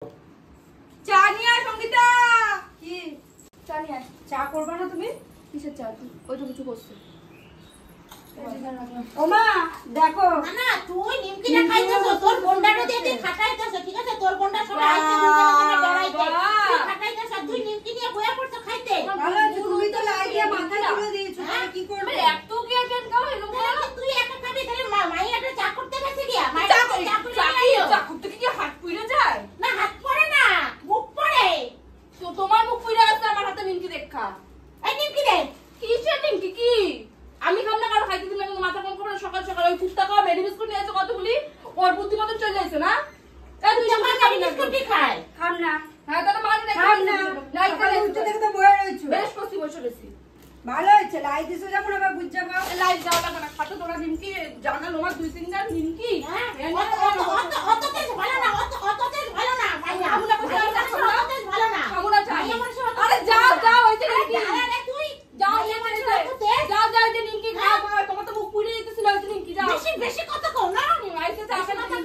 চা নিয়ে আয় সঙ্গীতা। কি চা নিয়ে আয়। চা করবে না তুমি? কিসের চা? ওইটা কিছু করছে। ওমা দেখো না না তুই নিমকিটা খাইতেছস, তোর বোনটাকে দিয়ে তুই খাটাইতেছস, ঠিক আছে? তোর বোনটা সবাই আইছে দুজনে বেড়াইতে, তুই খাটাইতেছস, তুই নিমকি নিয়ে বইয়া পড়ছ খাইতে। ভালো আছে, তুমি তো লাই দিয়ে মাথায় তুলে দিয়েছো, তাহলে কি করবে? এত কি কেন খাও এলো তাহলে তুই একা খাবি, তাহলে মাইয়াটা চা করতে গেছে গিয়া চা মাইয়াটা করি চা করে চা আইও। চা করতে কি হাত পুড়ে যায়? না হাত পড়ে না, মুখ পড়ে। তো তোমার মুখ পুড়ে আছে আমার হাতে নিমকি দেখা। এই নিমকি দে। কিসের নিমকি কি? আমি খাম না, কারো খাইতে দিলে মাথা কম করবে। সকাল সকাল ওই কুত্তা খাওয়া মেরি বিস্কুট নিয়ে এসে কতগুলি ওর বুদ্ধি মতো চলে যাচ্ছে না? এই তুই যখন আমি বিস্কুটই খাই। খাম না, হ্যাঁ তাহলে মানে না খাম না, লাই সকালে উঠতে থেকে তো বয়ে রয়েছো। বেশ করছি বসে গেছি। ভালো হয়েছে, লাই দিছো যেমন আবার বুঝা পাও। লাই যাওয়া লাগবে না, খাটো তোরা নিমকি জানা তোমার 2-3 নিমকি। হ্যাঁ অত তেজ ভালো না, অত তেজ ভালো না মাইয়া। খাবো না, কোথায় অত তেজ ভালো না। খাবো না চাই। মাইয়া মানুষের অত আরে তেজ যাও ভালো না। যাও ওই যে আরে নিমকি দাঁড়া রে তুই। যাও মাইয়া মানুষের অত তেজ। যাও যাও যে নিমকি খাও। তোমার তো মুখ পুড়ে যেতেছিল ওই যে নিমকি যাও। বেশি বেশি কত কও না। আইসে চা বেশি খেতে কথা